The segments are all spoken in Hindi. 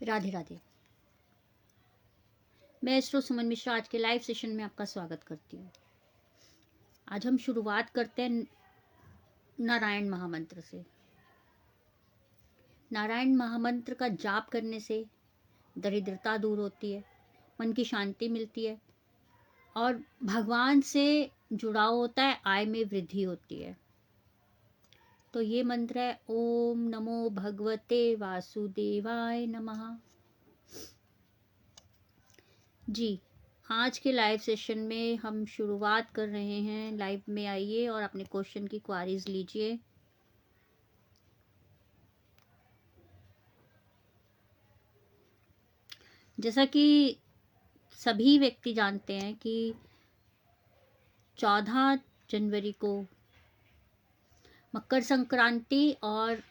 राधे राधे। मैं एस्ट्रो सुमन मिश्रा आज के लाइव सेशन में आपका स्वागत करती हूँ। आज हम शुरुआत करते हैं नारायण महामंत्र से। नारायण महामंत्र का जाप करने से दरिद्रता दूर होती है, मन की शांति मिलती है और भगवान से जुड़ाव होता है, आय में वृद्धि होती है। तो ये मंत्र है ओम नमो भगवते वासुदेवाय नमः। जी, आज के लाइव सेशन में हम शुरुआत कर रहे हैं। लाइव में आइए और अपने क्वेश्चन की क्वारीज लीजिए। जैसा कि सभी व्यक्ति जानते हैं कि 14 जनवरी को मकर संक्रांति और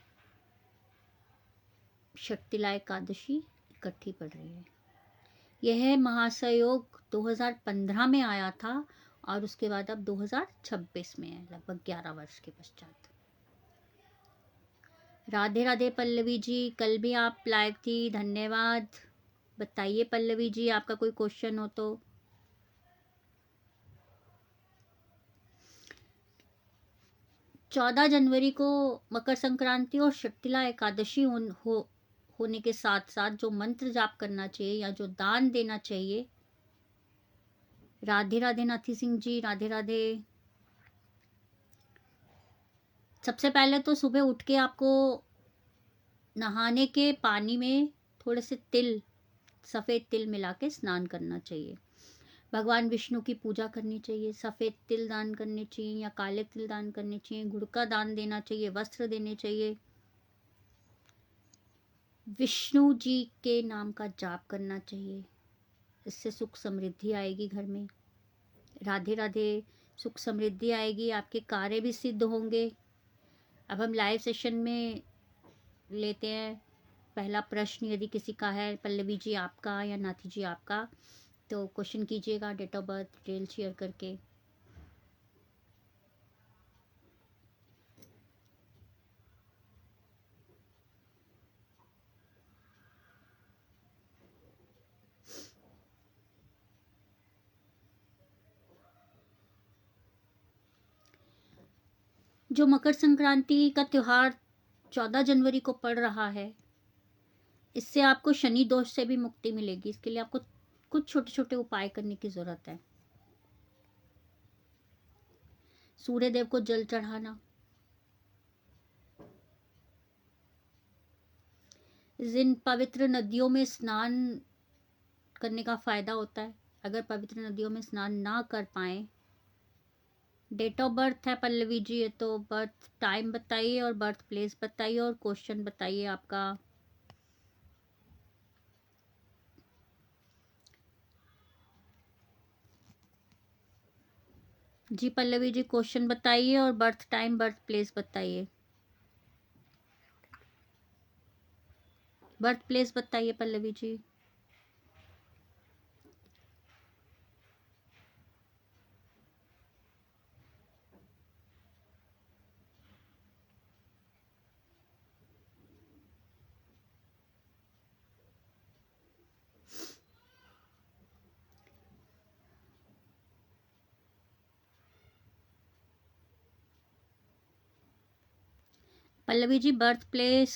शक्तिला एकादशी इकट्ठी पड़ रही है। यह महासयोग 2015 में आया था और उसके बाद अब 2026 में है, लगभग 11 वर्ष के पश्चात। राधे राधे पल्लवी जी, कल भी आप लाइव थी, धन्यवाद। बताइए पल्लवी जी, आपका कोई क्वेश्चन हो तो। चौदह जनवरी को मकर संक्रांति और शक्तिला एकादशी होने के साथ साथ जो मंत्र जाप करना चाहिए या जो दान देना चाहिए। राधे राधे नाथी सिंह जी, राधे राधे। सबसे पहले तो सुबह उठ के आपको नहाने के पानी में थोड़े से तिल, सफ़ेद तिल मिला के स्नान करना चाहिए। भगवान विष्णु की पूजा करनी चाहिए। सफ़ेद तिल दान करने चाहिए या काले तिल दान करने चाहिए। गुड़ का दान देना चाहिए, वस्त्र देने चाहिए। विष्णु जी के नाम का जाप करना चाहिए, इससे सुख समृद्धि आएगी घर में। राधे राधे। सुख समृद्धि आएगी, आपके कार्य भी सिद्ध होंगे। अब हम लाइव सेशन में लेते हैं पहला प्रश्न, यदि किसी का है। पल्लवी जी आपका या नाथी जी आपका, तो क्वेश्चन कीजिएगा date of birth detail share करके। जो मकर संक्रांति का त्यौहार 14 जनवरी को पड़ रहा है, इससे आपको शनि दोष से भी मुक्ति मिलेगी। इसके लिए आपको कुछ छोटे छोटे उपाय करने की जरूरत है। सूर्य देव को जल चढ़ाना, इस दिन पवित्र नदियों में स्नान करने का फायदा होता है। अगर पवित्र नदियों में स्नान ना कर पाए, डेट ऑफ बर्थ है पल्लवी जी, तो बर्थ टाइम बताइए और बर्थ प्लेस बताइए और क्वेश्चन बताइए आपका। जी पल्लवी जी, क्वेश्चन बताइए और बर्थ टाइम बर्थ प्लेस बताइए। बर्थ प्लेस बताइए पल्लवी जी। Pallavi ji birth place.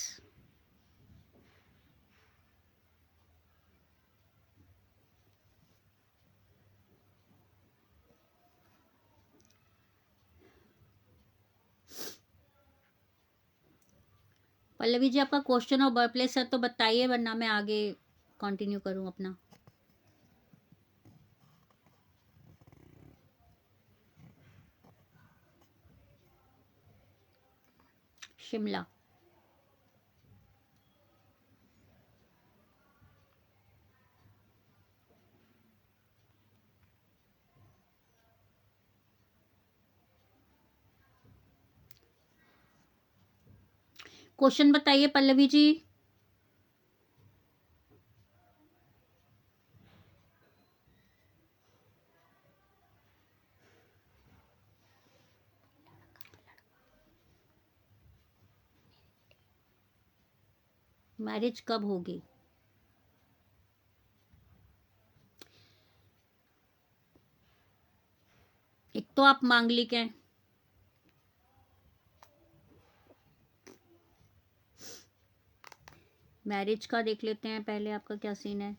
पल्लवी जी आपका क्वेश्चन और बर्थ प्लेस है तो बताइए, वरना मैं आगे कंटिन्यू करूं अपना। शिमला। क्वेश्चन बताइए पल्लवी जी। मैरिज कब होगी? तो आप मांगलिक हैं। मैरिज का देख लेते हैं पहले, आपका क्या सीन है।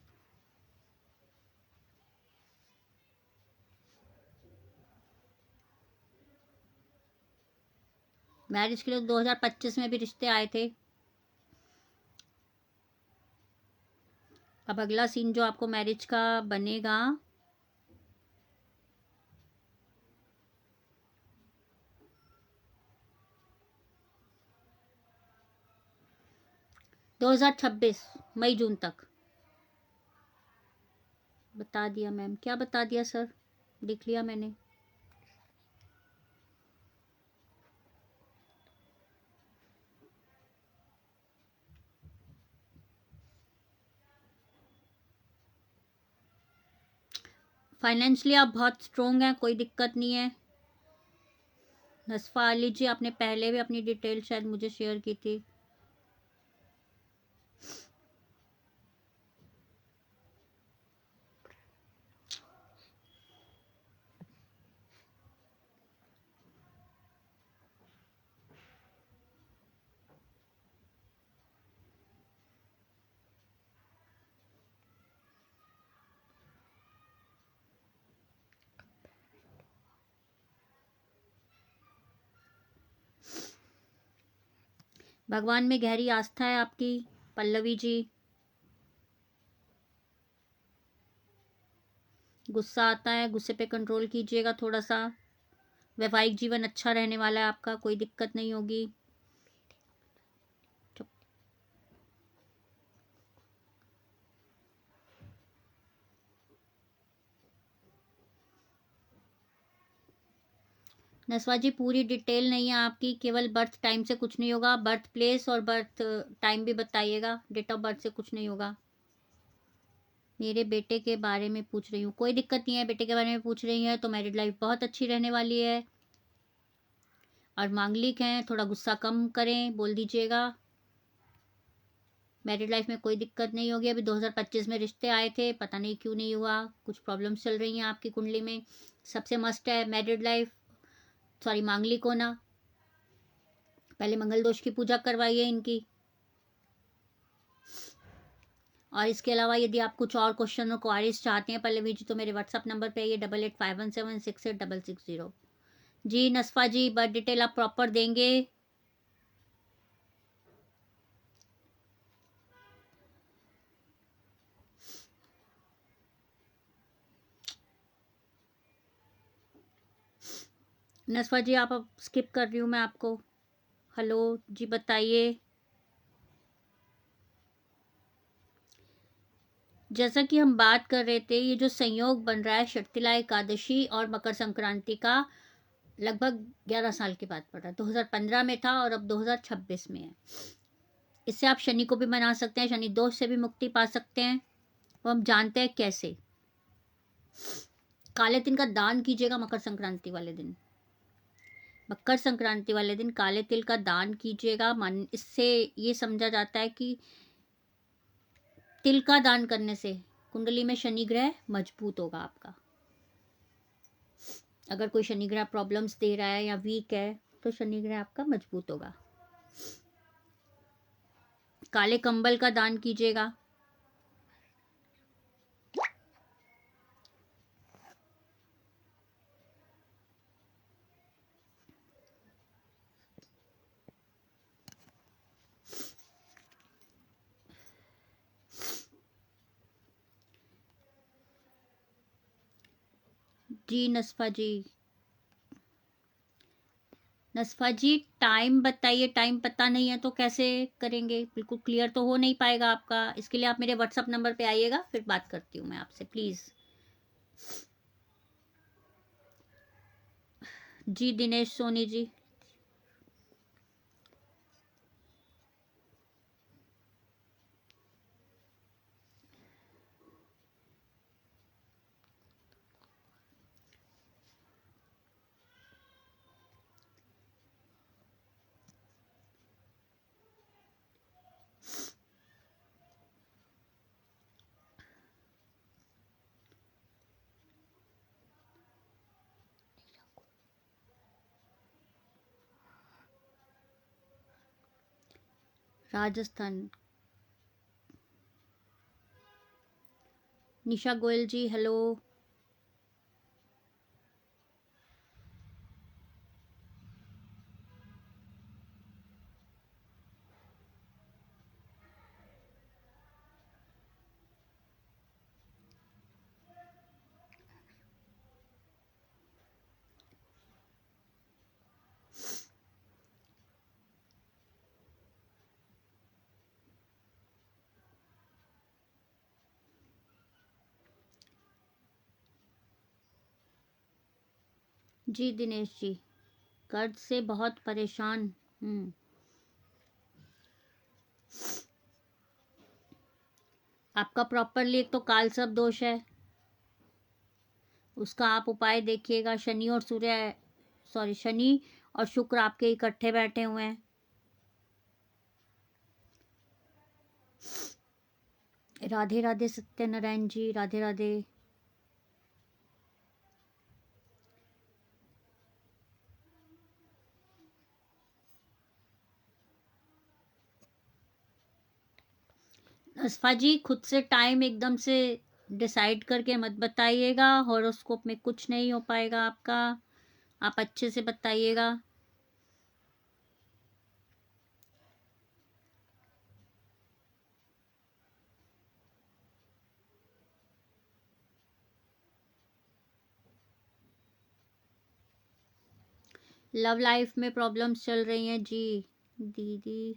मैरिज के लिए 2025 में भी रिश्ते आए थे। अब अगला सीन जो आपको मैरिज का बनेगा, दो 2026 मई जून तक। बता दिया मैम, क्या बता दिया सर, लिख लिया मैंने। फाइनेंशियली आप बहुत स्ट्रोंग हैं, कोई दिक्कत नहीं है। नस्फा अली जी, आपने पहले भी अपनी डिटेल शायद मुझे शेयर की थी। भगवान में गहरी आस्था है आपकी पल्लवी जी। गुस्सा आता है, गुस्से पे कंट्रोल कीजिएगा थोड़ा सा। वैवाहिक जीवन अच्छा रहने वाला है आपका, कोई दिक्कत नहीं होगी। नस्वा जी, पूरी डिटेल नहीं है आपकी, केवल बर्थ टाइम से कुछ नहीं होगा। बर्थ प्लेस और बर्थ टाइम भी बताइएगा, डेट ऑफ बर्थ से कुछ नहीं होगा। मेरे बेटे के बारे में पूछ रही हूँ, कोई दिक्कत नहीं है। बेटे के बारे में पूछ रही है तो मैरिड लाइफ बहुत अच्छी रहने वाली है। और मांगलिक हैं, थोड़ा गुस्सा कम करें, बोल दीजिएगा। मैरिड लाइफ में कोई दिक्कत नहीं होगी। अभी 2025 में रिश्ते आए थे, पता नहीं क्यों नहीं हुआ, कुछ प्रॉब्लम्स चल रही हैं आपकी कुंडली में। सबसे मस्ट है मैरिड लाइफ, सॉरी मांगलिक होना। पहले मंगल दोष की पूजा करवाइए इनकी। और इसके अलावा यदि आप कुछ और क्वेश्चन और क्वारीज चाहते हैं पल्लवी जी, तो मेरे व्हाट्सअप नंबर पे ये 8851768660। जी नस्फा जी, बर्थ डिटेल आप प्रॉपर देंगे। नस्फा जी आप अब स्किप कर रही हूँ मैं आपको। हेलो जी, बताइए। जैसा कि हम बात कर रहे थे, ये जो संयोग बन रहा है षटतिला एकादशी और मकर संक्रांति का, लगभग 11 साल के बाद पड़ा। 2015 में था और अब 2026 में है। इससे आप शनि को भी मना सकते हैं, शनि दोष से भी मुक्ति पा सकते हैं। वो हम जानते हैं कैसे। काले तिल का दान कीजिएगा मकर संक्रांति वाले दिन। मकर संक्रांति वाले दिन काले तिल का दान कीजिएगा। मन इससे ये समझा जाता है कि तिल का दान करने से कुंडली में शनि ग्रह मजबूत होगा आपका। अगर कोई शनि ग्रह प्रॉब्लम्स दे रहा है या वीक है, तो शनि ग्रह आपका मजबूत होगा। काले कंबल का दान कीजिएगा। जी नस्फा जी, नस्फा जी टाइम बताइए। टाइम पता नहीं है तो कैसे करेंगे, बिल्कुल क्लियर तो हो नहीं पाएगा आपका। इसके लिए आप मेरे व्हाट्सअप नंबर पे आइएगा, फिर बात करती हूँ मैं आपसे, प्लीज़। जी दिनेश सोनी जी, राजस्थान। निशा गोयल जी हेलो। जी दिनेश जी, कर्ज से बहुत परेशान। आपका प्रॉपरली एक तो कालसर्प दोष है, उसका आप उपाय देखिएगा। शनि और सूर्य, सॉरी, शनि और शुक्र आपके इकट्ठे बैठे हुए हैं। राधे राधे सत्यनारायण जी, राधे राधे। अस्फा जी, खुद से टाइम एकदम से डिसाइड करके मत बताइएगा, हॉरोस्कोप में कुछ नहीं हो पाएगा आपका। आप अच्छे से बताइएगा। लव लाइफ में प्रॉब्लम्स चल रही हैं जी दीदी।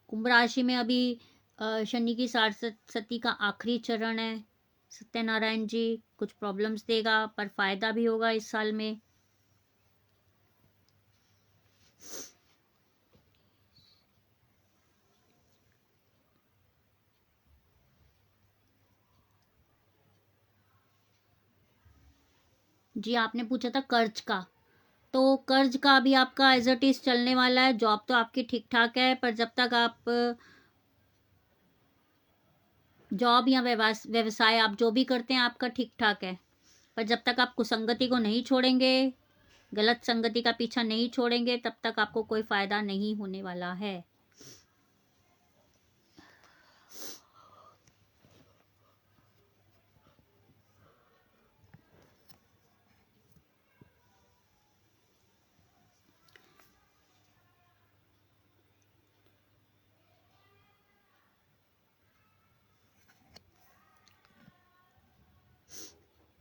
कुंभ राशि में अभी शनि की साढ़े का आखिरी चरण है। सत्यनारायण जी, कुछ प्रॉब्लम्स देगा पर फायदा भी होगा इस साल में। जी आपने पूछा था कर्ज का, तो कर्ज का अभी आपका एज इट इज चलने वाला है। जॉब तो आपकी ठीक ठाक है, पर जब तक आप जॉब या व्यवसाय आप जो भी करते हैं आपका ठीक ठाक है, पर जब तक आप कुसंगति को नहीं छोड़ेंगे, गलत संगति का पीछा नहीं छोड़ेंगे, तब तक आपको कोई फायदा नहीं होने वाला है।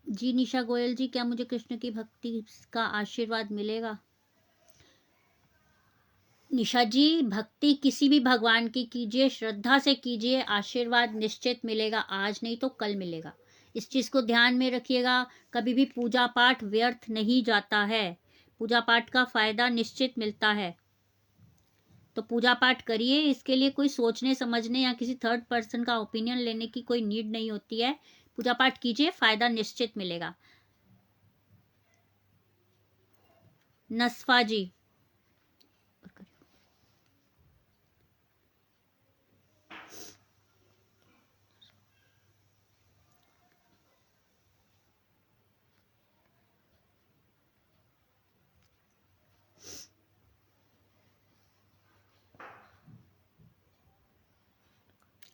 जी निशा गोयल जी, क्या मुझे कृष्ण की भक्ति का आशीर्वाद मिलेगा? निशा जी, भक्ति किसी भी भगवान की कीजिए, श्रद्धा से कीजिए, आशीर्वाद निश्चित मिलेगा। आज नहीं तो कल मिलेगा। इस चीज को ध्यान में रखिएगा। कभी भी पूजा पाठ व्यर्थ नहीं जाता है। पूजा पाठ का फायदा निश्चित मिलता है, तो पूजा पाठ करिए। इसके लिए कोई सोचने समझने या किसी थर्ड पर्सन का ओपिनियन लेने की कोई नीड नहीं होती है। पूजा पाठ कीजिए, फायदा निश्चित मिलेगा। नस्फा जी,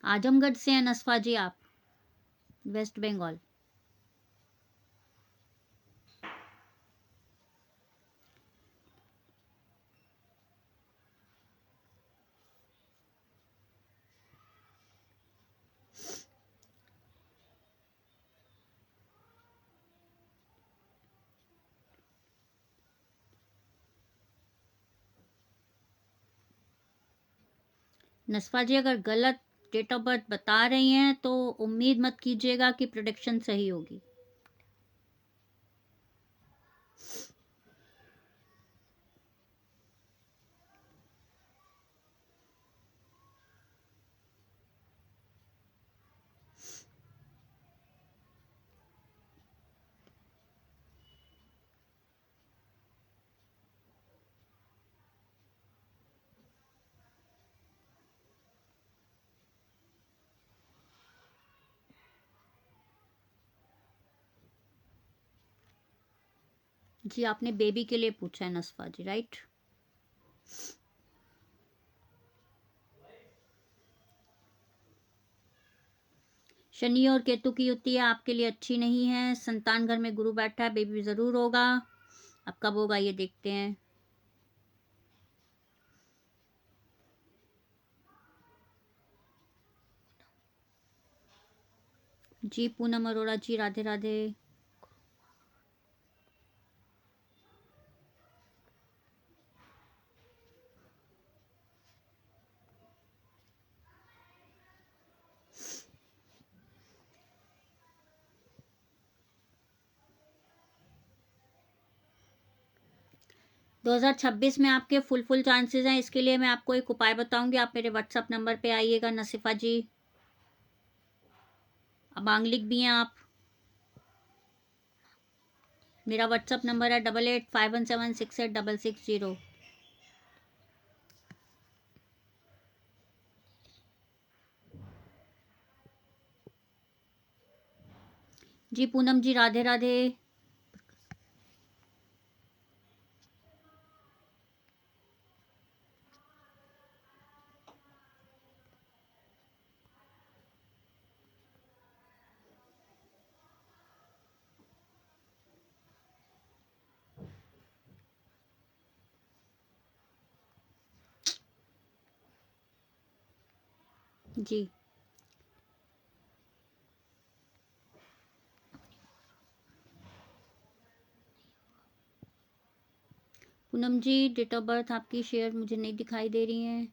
आजमगढ़ से हैं नस्फा जी आप, वेस्ट बंगाल। नस्फा जी, अगर गलत डेट ऑफ बर्थ बता रही हैं तो उम्मीद मत कीजिएगा कि प्रोडिक्शन सही होगी। जी आपने बेबी के लिए पूछा है नस्फा जी, राइट? शनि और केतु की युति आपके लिए अच्छी नहीं है। संतान घर में गुरु बैठा है, बेबी जरूर होगा। अब कब होगा ये देखते हैं। जी पूनम अरोड़ा जी, राधे राधे। दो 2026 में आपके फुल चांसेस हैं। इसके लिए मैं आपको एक उपाय बताऊंगी। आप मेरे व्हाट्सएप नंबर पे आइएगा नसीफा जी। अब आंगलिक भी हैं आप। मेरा व्हाट्सएप नंबर है 8851768660। जी पूनम जी, राधे राधे। जी पूनम जी, डेट ऑफ बर्थ आपकी शेयर मुझे नहीं दिखाई दे रही है।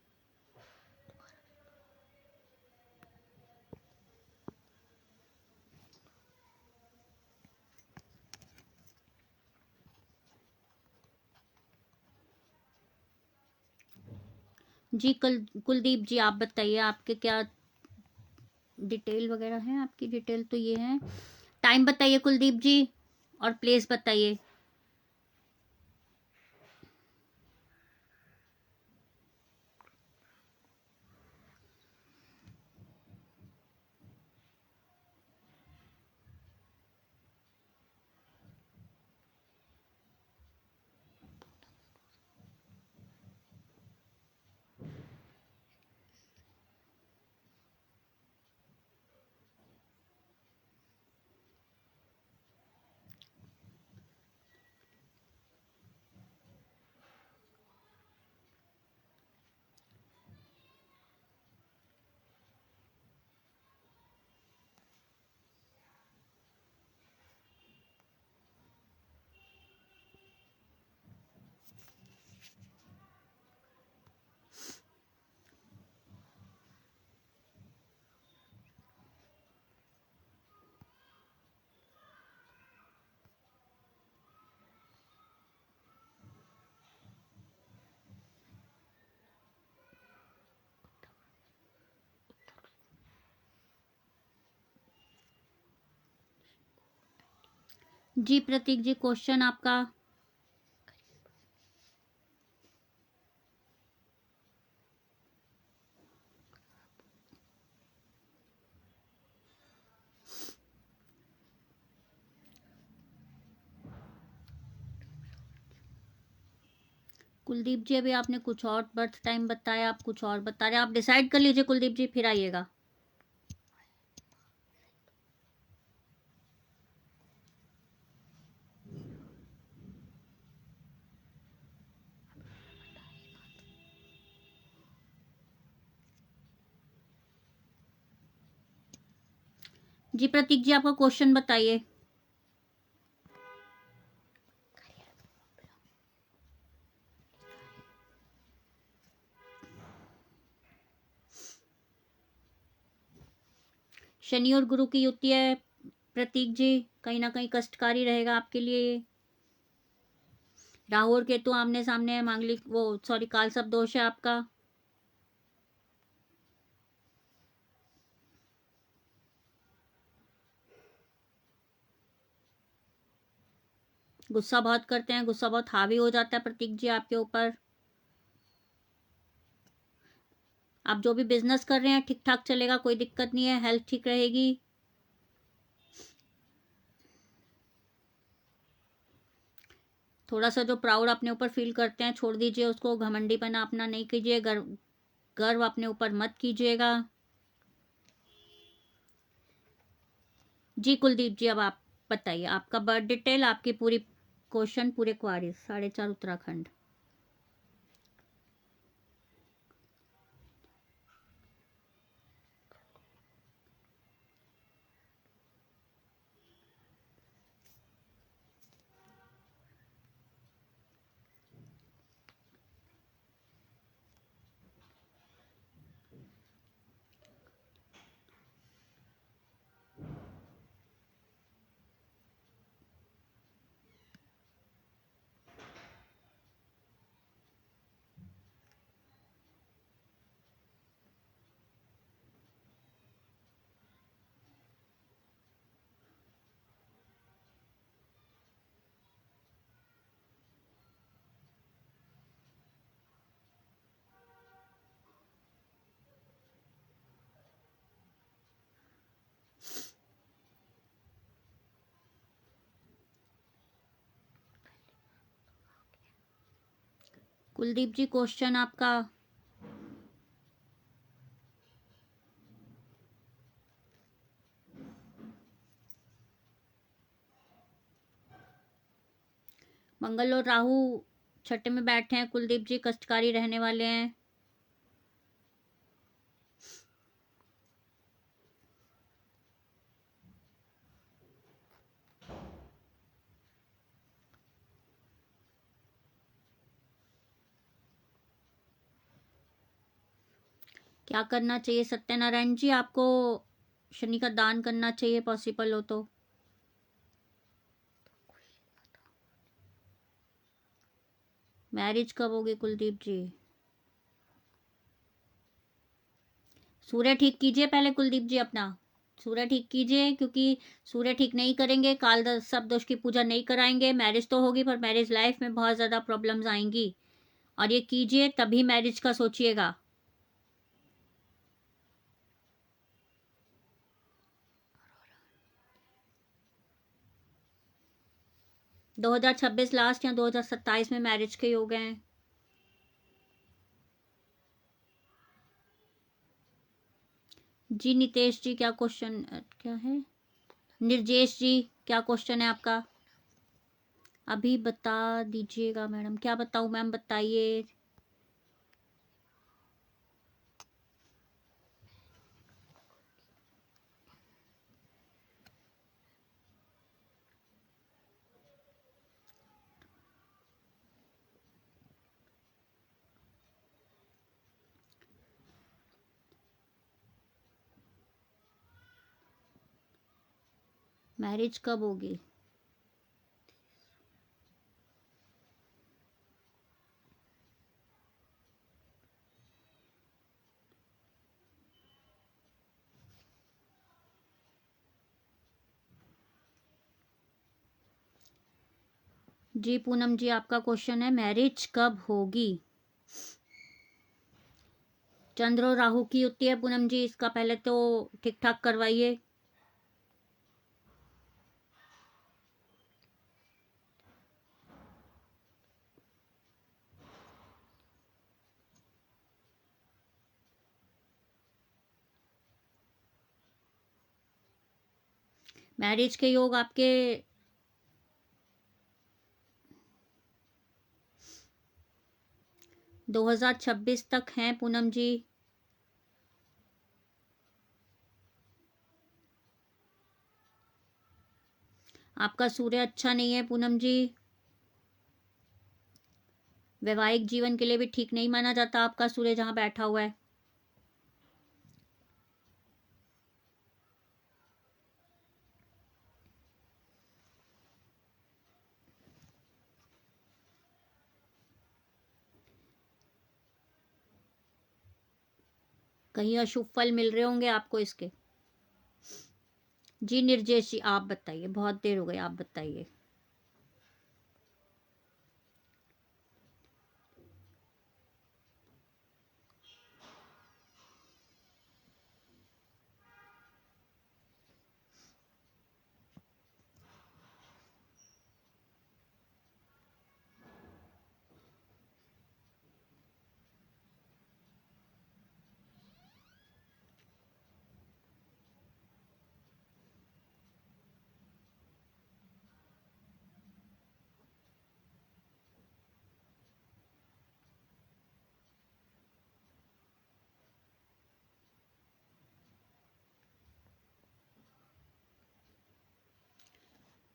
जी कुलदीप जी, आप बताइए आपके क्या डिटेल वगैरह है। आपकी डिटेल तो ये है। टाइम बताइए कुलदीप जी, और प्लेस बताइए। जी प्रतीक जी, क्वेश्चन आपका। कुलदीप जी, अभी आपने कुछ और बर्थ टाइम बताया, आप कुछ और बता रहे हैं। आप डिसाइड कर लीजिए कुलदीप जी, फिर आइएगा। जी प्रतीक जी, आपका क्वेश्चन बताइए। शनि और गुरु की युति है प्रतीक जी, कहीं ना कहीं कष्टकारी रहेगा आपके लिए। राहु और केतु आमने सामने है। मांगलिक वो सॉरी काल सब दोष है आपका। गुस्सा बहुत करते हैं, गुस्सा बहुत हावी हो जाता है प्रतीक जी आपके ऊपर। आप जो भी बिजनेस कर रहे हैं ठीक ठाक चलेगा, कोई दिक्कत नहीं है, हेल्थ ठीक रहेगी। थोड़ा सा जो प्राउड अपने ऊपर फील करते हैं छोड़ दीजिए उसको, घमंडीपना अपना नहीं कीजिए, गर्व गर्व अपने ऊपर मत कीजिएगा। जी कुलदीप जी, अब आप बताइए आपका बर्थ डिटेल, आपकी पूरी क्वेश्चन, पूरे क्वारीज। 4.5 उत्तराखंड। कुलदीप जी क्वेश्चन आपका। मंगल और राहु छठे में बैठे हैं कुलदीप जी, कष्टकारी रहने वाले हैं। क्या करना चाहिए सत्यनारायण जी? आपको शनि का दान करना चाहिए, पॉसिबल हो तो। मैरिज कब होगी कुलदीप जी? सूर्य ठीक कीजिए पहले कुलदीप जी अपना। सूर्य ठीक कीजिए, क्योंकि सूर्य ठीक नहीं करेंगे, काल सब दोष की पूजा नहीं कराएंगे, मैरिज तो होगी पर मैरिज लाइफ में बहुत ज्यादा प्रॉब्लम्स आएंगी। और ये कीजिए तभी मैरिज का सोचिएगा। 2026 लास्ट या 2027 में मैरिज के योग हैं। जी नितेश जी, क्या क्वेश्चन क्या है? निर्जेश जी, क्या क्वेश्चन है आपका? अभी बता दीजिएगा मैडम। क्या बताऊं मैम, बताइए। मैरिज कब होगी? जी पूनम जी, आपका क्वेश्चन है मैरिज कब होगी। चंद्र और राहु की युति है पूनम जी, इसका पहले तो ठीक ठाक करवाइए। मैरिज के योग आपके 2026 तक हैं पूनम जी। आपका सूर्य अच्छा नहीं है पूनम जी, वैवाहिक जीवन के लिए भी ठीक नहीं माना जाता आपका सूर्य जहां बैठा हुआ है। कहीं अशुभ फल मिल रहे होंगे आपको इसके। जी निर्जेश जी, आप बताइए, बहुत देर हो गई, आप बताइए।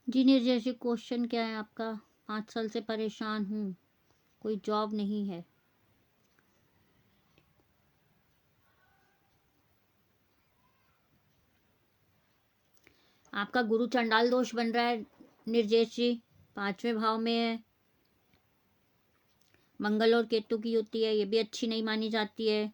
जी निर्जय जी, क्वेश्चन क्या है आपका? 5 साल से परेशान हूँ, कोई जॉब नहीं है। आपका गुरु चंडाल दोष बन रहा है निर्जेश जी, 5वें भाव में है। मंगल और केतु की युति है, ये भी अच्छी नहीं मानी जाती है।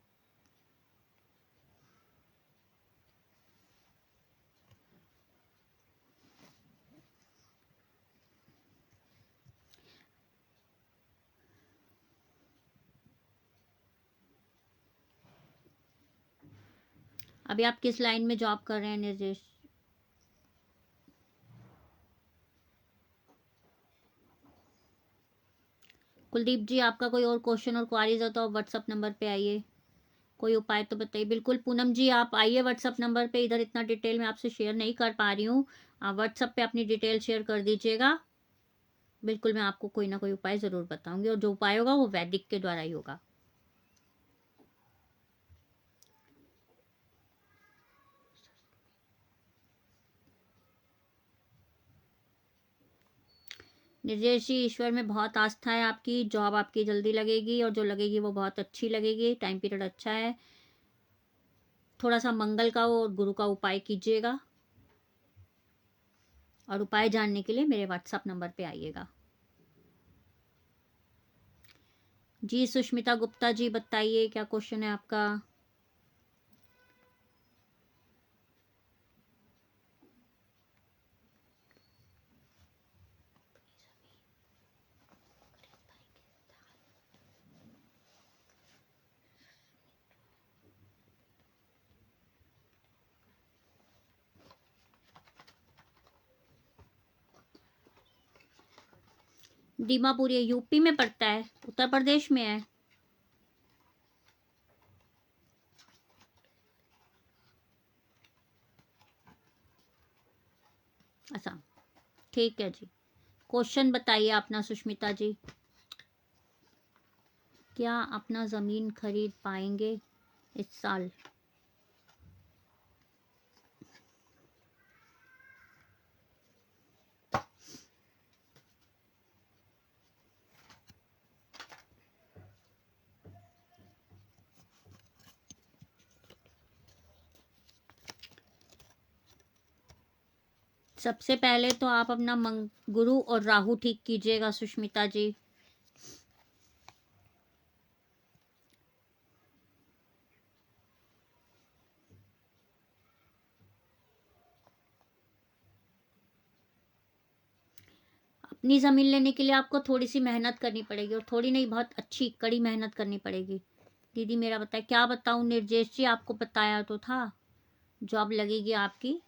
अभी आप किस लाइन में जॉब कर रहे हैं निर्जेश? कुलदीप जी, आपका कोई और क्वेश्चन और क्वारीज हो तो आप व्हाट्सअप नंबर पे आइए, कोई उपाय तो बताइए। बिल्कुल पूनम जी, आप आइए व्हाट्सअप नंबर पे, इधर इतना डिटेल में आपसे शेयर नहीं कर पा रही हूँ, आप व्हाट्सअप पे अपनी डिटेल शेयर कर दीजिएगा। बिल्कुल मैं आपको कोई ना कोई उपाय ज़रूर बताऊंगी, और जो उपाय होगा वो वैदिक के द्वारा ही होगा। निर्जेश जी, ईश्वर में बहुत आस्था है आपकी, जॉब आपकी जल्दी लगेगी, और जो लगेगी वो बहुत अच्छी लगेगी, टाइम पीरियड अच्छा है। थोड़ा सा मंगल का और गुरु का उपाय कीजिएगा, और उपाय जानने के लिए मेरे व्हाट्सएप नंबर पे आइएगा। जी सुष्मिता गुप्ता जी, बताइए क्या क्वेश्चन है आपका? दीमापुर ये यूपी में पड़ता है, उत्तर प्रदेश में है? अच्छा, ठीक है जी। क्वेश्चन बताइए अपना सुष्मिता जी। क्या अपना ज़मीन खरीद पाएंगे इस साल? सबसे पहले तो आप अपना गुरु और राहु ठीक कीजिएगा सुष्मिता जी। अपनी ज़मीन लेने के लिए आपको थोड़ी सी मेहनत करनी पड़ेगी, और थोड़ी नहीं, बहुत अच्छी कड़ी मेहनत करनी पड़ेगी। दीदी मेरा बताए, क्या बताऊं निर्जेश जी, आपको बताया तो था, जॉब लगेगी आपकी।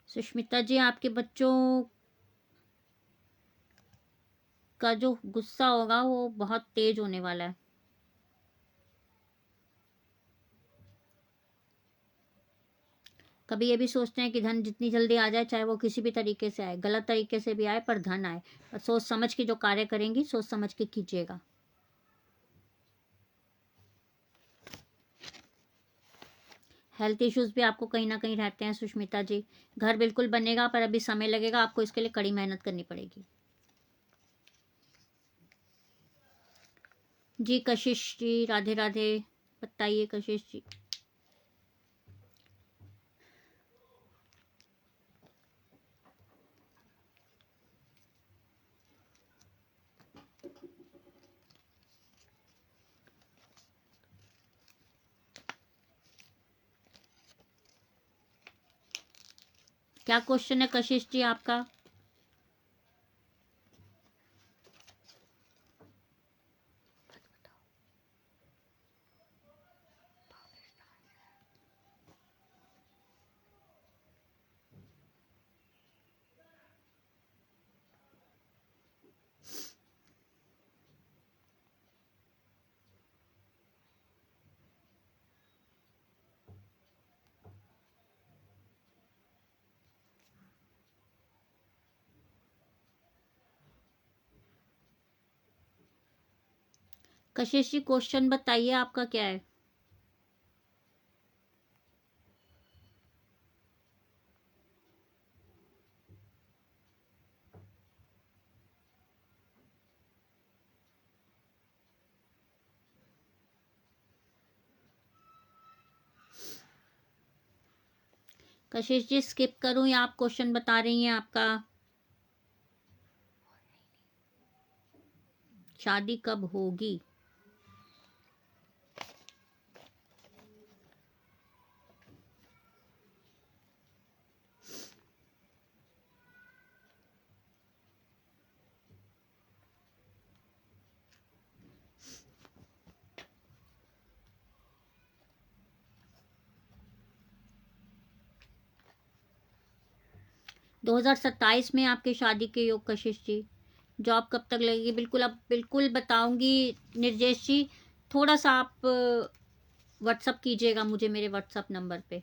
सुष्मिता जी, आपके बच्चों का जो गुस्सा होगा वो बहुत तेज होने वाला है। कभी ये भी सोचते हैं कि धन जितनी जल्दी आ जाए, चाहे वो किसी भी तरीके से आए, गलत तरीके से भी आए, पर धन आए। और सोच समझ के जो कार्य करेंगी, सोच समझ के कीजिएगा। हेल्थ इश्यूज भी आपको कहीं ना कहीं रहते हैं सुष्मिता जी। घर बिल्कुल बनेगा, पर अभी समय लगेगा, आपको इसके लिए कड़ी मेहनत करनी पड़ेगी। जी कशिश जी, राधे राधे। बताइए कशिश जी। क्या क्वेश्चन है कशिश जी आपका? कशिश जी क्वेश्चन बताइए आपका क्या है? कशिश जी स्किप करूं या आप क्वेश्चन बता रही हैं आपका? शादी कब होगी? दो 2027 में आपके शादी के योग कशिश जी। जॉब कब तक लगेगी? बिल्कुल, अब बिल्कुल बताऊंगी निर्जेश जी। थोड़ा सा आप व्हाट्सअप कीजिएगा मुझे मेरे व्हाट्सअप नंबर पे।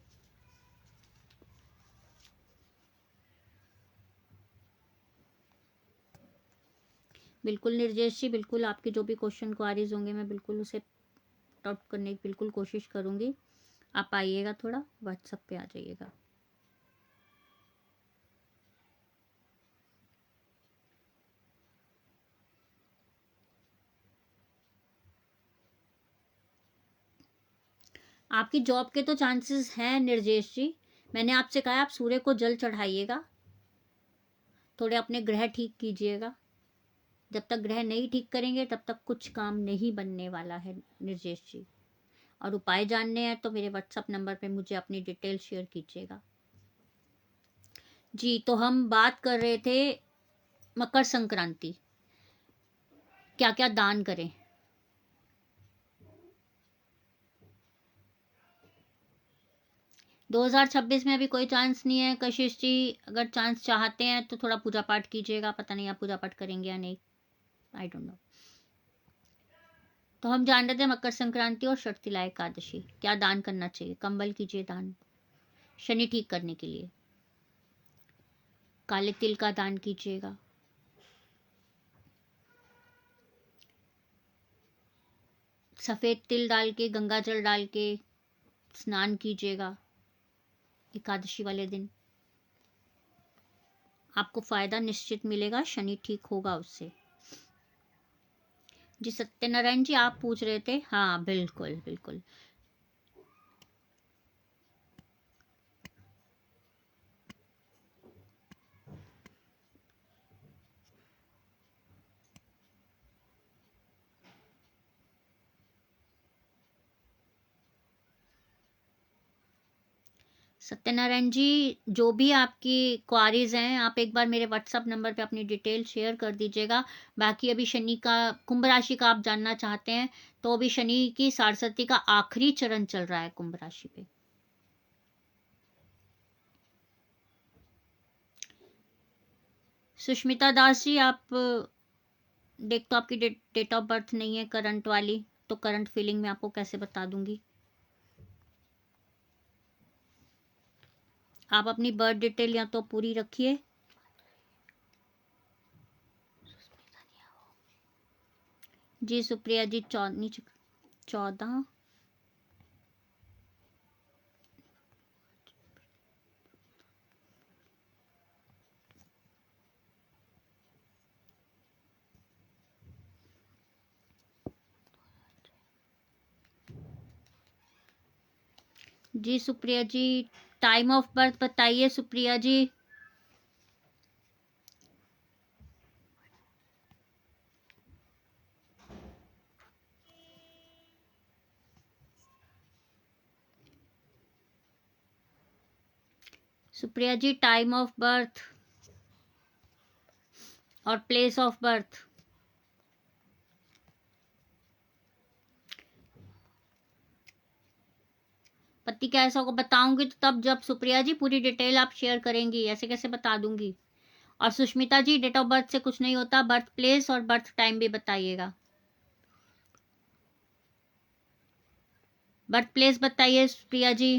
बिल्कुल निर्जेश जी, बिल्कुल आपके जो भी क्वेश्चन क्वारीज होंगे मैं बिल्कुल उसे आउट करने की बिल्कुल कोशिश करूंगी। आप आइएगा, थोड़ा व्हाट्सअप पे आ जाइएगा। आपकी जॉब के तो चांसेस हैं निर्जेश जी। मैंने आपसे कहा आप सूर्य को जल चढ़ाइएगा, थोड़े अपने ग्रह ठीक कीजिएगा। जब तक ग्रह नहीं ठीक करेंगे तब तक कुछ काम नहीं बनने वाला है निर्जेश जी। और उपाय जानने हैं तो मेरे व्हाट्सअप नंबर पे मुझे अपनी डिटेल शेयर कीजिएगा जी। तो हम बात कर रहे थे मकर संक्रांति, क्या क्या दान करें। 2026 में अभी कोई चांस नहीं है कशिश जी। अगर चांस चाहते हैं तो थोड़ा पूजा पाठ कीजिएगा, पता नहीं आप पूजा पाठ करेंगे या नहीं, आई डोंट नो। तो हम जान रहे थे मकर संक्रांति और षठतिला एकादशी क्या दान करना चाहिए। कंबल कीजिए दान शनि ठीक करने के लिए। काले तिल का दान कीजिएगा। सफेद तिल डाल के गंगा जल डाल के स्नान कीजिएगा एकादशी वाले दिन। आपको फायदा निश्चित मिलेगा, शनि ठीक होगा उससे। जी सत्यनारायण जी आप पूछ रहे थे, हाँ बिल्कुल बिल्कुल। सत्यनारायण जी जो भी आपकी क्वारीज हैं आप एक बार मेरे व्हाट्सअप नंबर पे अपनी डिटेल शेयर कर दीजिएगा। बाकी अभी शनि का कुंभ राशि का आप जानना चाहते हैं तो अभी शनि की साढ़सती का आखिरी चरण चल रहा है कुंभ राशि पे। सुष्मिता दास जी आप देख तो आपकी डेट ऑफ बर्थ नहीं है करंट वाली, तो करंट फीलिंग में आपको कैसे बता दूंगी। आप अपनी बर्थ डिटेल या तो पूरी रखिए। जी सुप्रिया जी 14। जी सुप्रिया जी टाइम ऑफ बर्थ बताइए सुप्रिया जी। सुप्रिया जी टाइम ऑफ बर्थ और प्लेस ऑफ बर्थ। पति कैसा को बताऊंगी तो तब जब सुप्रिया जी पूरी डिटेल आप शेयर करेंगी, ऐसे कैसे बता दूंगी। और सुष्मिता जी डेट ऑफ बर्थ से कुछ नहीं होता, बर्थ प्लेस और बर्थ टाइम भी बताइएगा। बर्थ प्लेस बताइए सुप्रिया जी।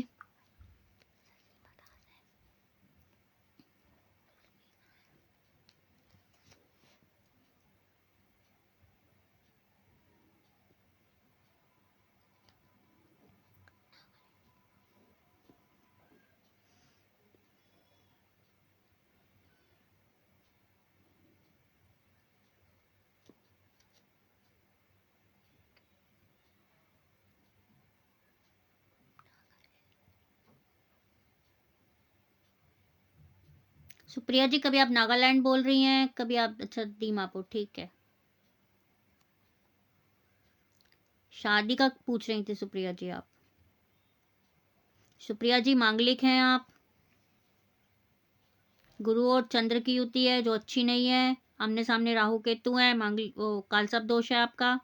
सुप्रिया जी कभी आप नागालैंड बोल रही हैं, कभी आप अच्छा दीमापुर, ठीक है। शादी का पूछ रही थी सुप्रिया जी आप। सुप्रिया जी मांगलिक हैं आप, गुरु और चंद्र की युति है जो अच्छी नहीं है, आमने सामने राहु केतु है, मांगलिक वो कालसर्प दोष है आपका।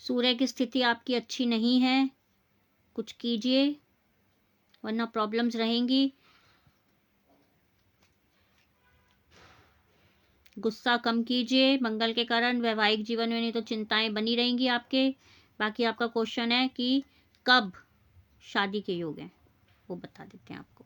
सूर्य की स्थिति आपकी अच्छी नहीं है, कुछ कीजिए वरना प्रॉब्लम्स रहेंगी। गुस्सा कम कीजिए, मंगल के कारण वैवाहिक जीवन में नहीं तो चिंताएं बनी रहेंगी आपके। बाकी आपका क्वेश्चन है कि कब शादी के योग हैं, वो बता देते हैं आपको।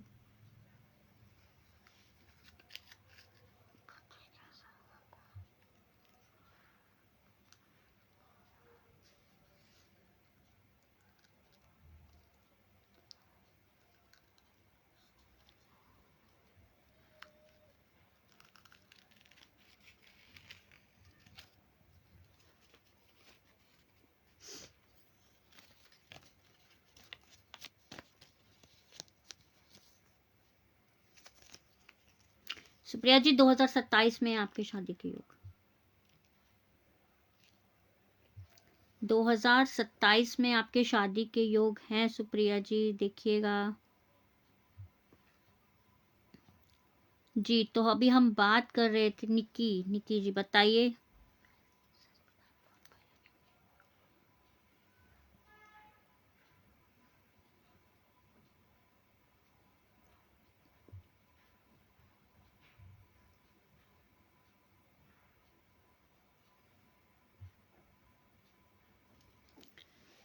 सुप्रिया जी 2027 में आपके शादी के योग, 2027 में आपके शादी के योग हैं सुप्रिया जी, देखिएगा जी। तो अभी हम बात कर रहे थे निक्की जी बताइए।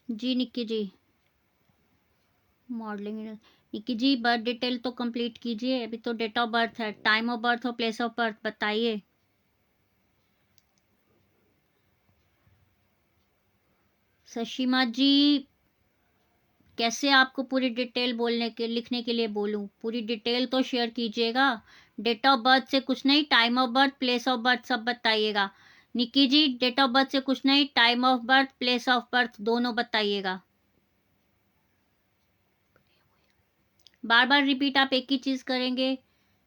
जी निक्की जी, मॉडलिंग, निक्की जी बर्थ डिटेल तो कंप्लीट कीजिए, अभी तो डेट ऑफ बर्थ है, टाइम ऑफ बर्थ और प्लेस ऑफ बर्थ बताइए। सशीमा जी कैसे आपको पूरी डिटेल बोलने के लिखने के लिए बोलूं, पूरी डिटेल तो शेयर कीजिएगा। डेट ऑफ बर्थ से कुछ नहीं, time of birth place of birth सब बताइएगा। निक्की जी डेट ऑफ बर्थ से कुछ नहीं, time of birth place of birth दोनों बताइएगा। बार बार रिपीट आप एक ही चीज करेंगे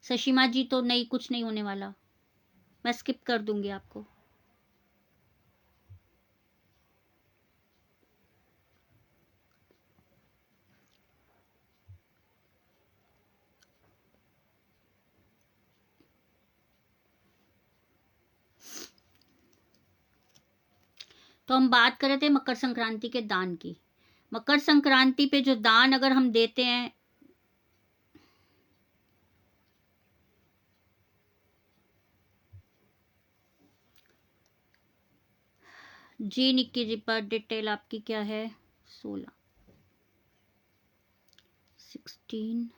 सशीमा जी तो नहीं, कुछ नहीं होने वाला, मैं स्किप कर दूंगी आपको। तो हम बात कर रहे थे मकर संक्रांति के दान की। मकर संक्रांति पे जो दान अगर हम देते हैं, जी निक्की जी पर डिटेल आपकी क्या है, 16 16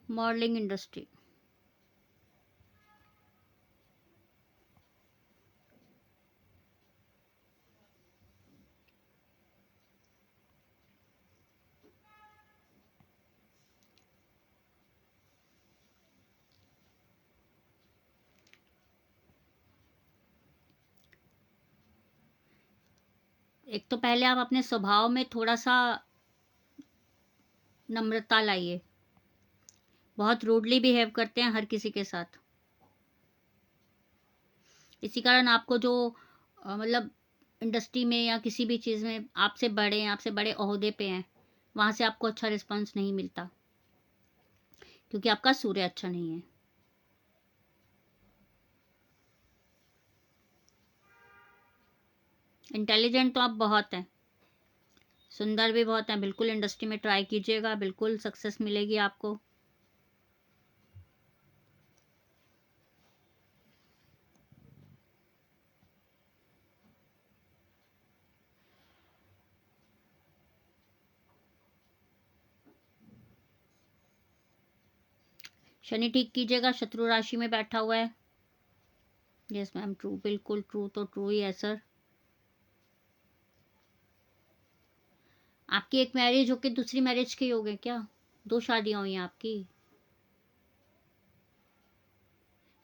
मॉडलिंग इंडस्ट्री। एक तो पहले आप अपने स्वभाव में थोड़ा सा नम्रता लाइए, बहुत रूडली बिहेव करते हैं हर किसी के साथ, इसी कारण आपको जो मतलब इंडस्ट्री में या किसी भी चीज़ में आपसे बड़े हैं, आपसे बड़े ओहदे पे हैं, वहां से आपको अच्छा रिस्पॉन्स नहीं मिलता क्योंकि आपका सूर्य अच्छा नहीं है। इंटेलिजेंट तो आप बहुत हैं, सुंदर भी बहुत हैं। बिल्कुल इंडस्ट्री में ट्राई कीजिएगा, बिल्कुल सक्सेस मिलेगी आपको। शनि ठीक कीजिएगा, शत्रु राशि में बैठा हुआ है। यस मैम, ट्रू, बिल्कुल ट्रू, तो ट्रू ही है सर। आपकी एक मैरिज होके दूसरी मैरिज की हो गई क्या? 2 शादियां हुई हैं आपकी?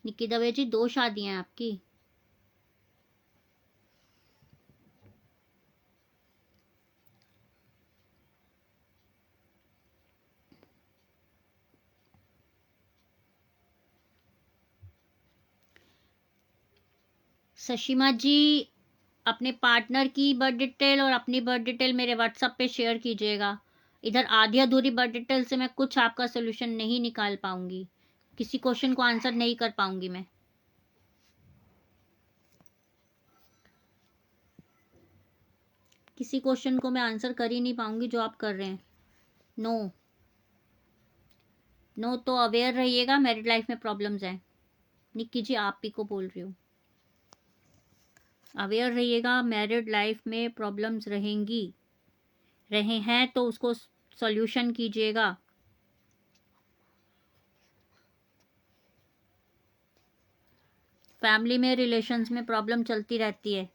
निक्की दवे जी, 2 शादियां हैं आपकी? सशीमा जी, अपने पार्टनर की बर्थ डिटेल और अपनी बर्थ डिटेल मेरे व्हाट्सएप पे शेयर कीजिएगा। इधर आधी अधूरी बर्थ डिटेल से मैं कुछ आपका सोल्यूशन नहीं निकाल पाऊंगी, किसी क्वेश्चन को आंसर नहीं कर पाऊंगी मैं। किसी क्वेश्चन को मैं आंसर कर ही नहीं पाऊंगी जो आप कर रहे हैं। नो, नो तो अवेयर रहिएगा, मैरिड लाइफ में प्रॉब्लम्स हैं। निक्की जी, आप ही को बोल रही हूँ, अवेयर रहिएगा, मैरिड लाइफ में प्रॉब्लम्स रहेंगी, रहे हैं तो उसको सॉल्यूशन कीजिएगा। फैमिली में, रिलेशंस में प्रॉब्लम चलती रहती है।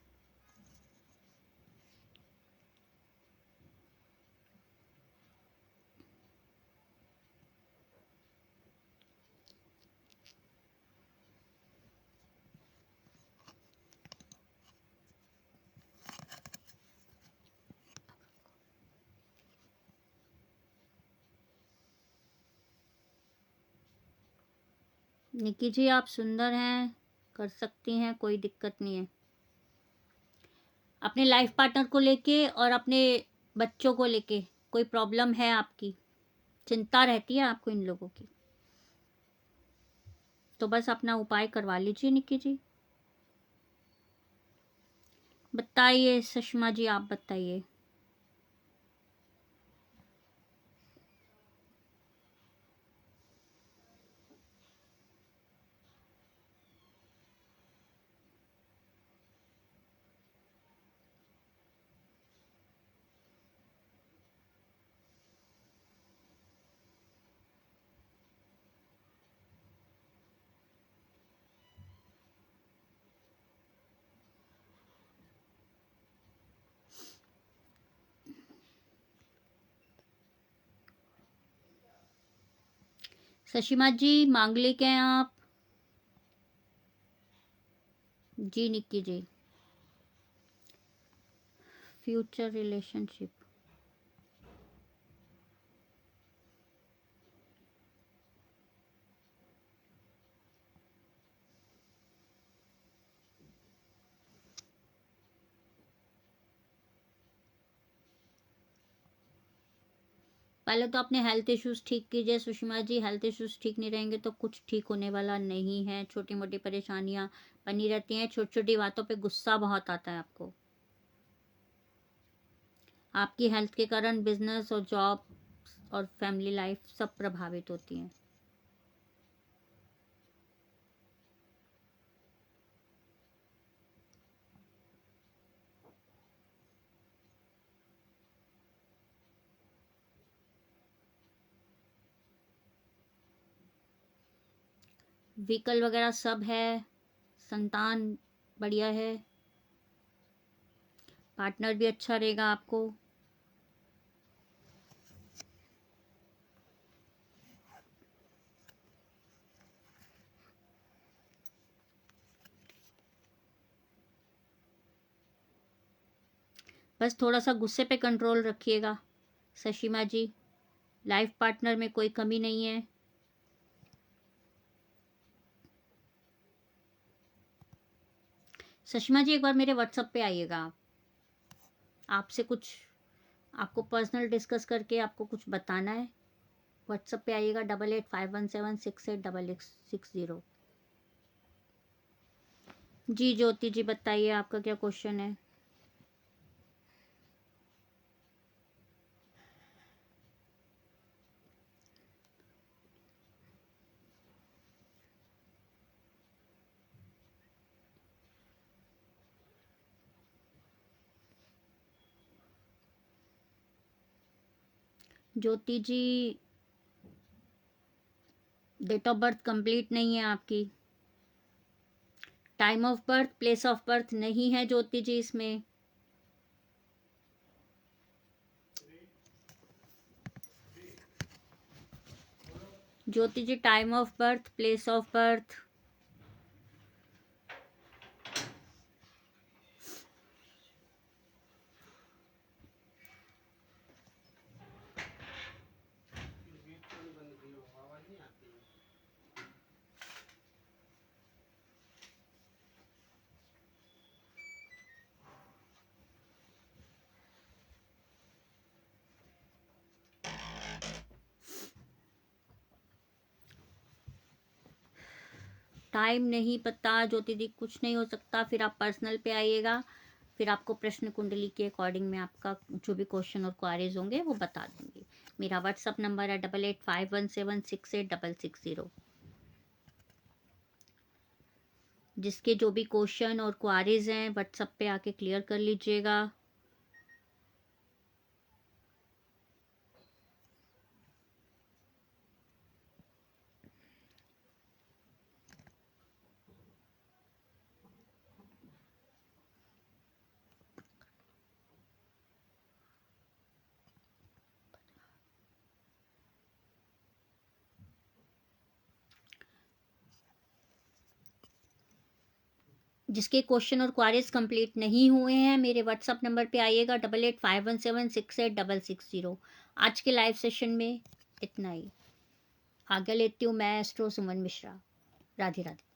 निक्की जी, आप सुंदर हैं, कर सकती हैं, कोई दिक्कत नहीं है। अपने लाइफ पार्टनर को लेके और अपने बच्चों को लेके कोई प्रॉब्लम है आपकी, चिंता रहती है आपको इन लोगों की, तो बस अपना उपाय करवा लीजिए निक्की जी। बताइए सुषमा जी, आप बताइए। सशीमा जी, मांगलिक हैं आप? जी निक्की जी। फ्यूचर रिलेशनशिप, पहले तो अपने हेल्थ इश्यूज ठीक कीजिए सुषमा जी। हेल्थ इश्यूज ठीक नहीं रहेंगे तो कुछ ठीक होने वाला नहीं है। छोटी मोटी परेशानियां बनी रहती हैं, छोटी छोटी बातों पे गुस्सा बहुत आता है आपको। आपकी हेल्थ के कारण बिजनेस और जॉब और फैमिली लाइफ सब प्रभावित होती हैं। व्हीकल वगैरह सब है, संतान बढ़िया है, पार्टनर भी अच्छा रहेगा आपको। बस थोड़ा सा गुस्से पे कंट्रोल रखिएगा सशीमा जी। लाइफ पार्टनर में कोई कमी नहीं है। सशीमा जी, एक बार मेरे व्हाट्सएप पे आइएगा आप, आपसे कुछ आपको पर्सनल डिस्कस करके आपको कुछ बताना है। व्हाट्सएप पे आइएगा, 8851768660। जी ज्योति जी, बताइए आपका क्या क्वेश्चन है। Jyoti ji, date of birth complete नहीं है आपकी, time of birth, place of birth नहीं है ज्योति जी इसमें। Jyoti ji, time of birth, place of birth, time नहीं पता ज्योति जी, कुछ नहीं हो सकता। फिर आप पर्सनल पे आइएगा, फिर आपको प्रश्न कुंडली के अकॉर्डिंग में आपका जो भी क्वेश्चन और क्वारीज होंगे वो बता दूंगी। मेरा व्हाट्सअप नंबर है 8851766660। जिसके जो भी क्वेश्चन और क्वारीज हैं व्हाट्सएप पे आके क्लियर कर लीजिएगा। जिसके क्वेश्चन और क्वारीज कंप्लीट नहीं हुए हैं मेरे व्हाट्सअप नंबर पे आइएगा 8851768660। आज के लाइव सेशन में इतना ही। आगे लेती हूँ मैं, एस्ट्रो सुमन मिश्रा। राधे राधे।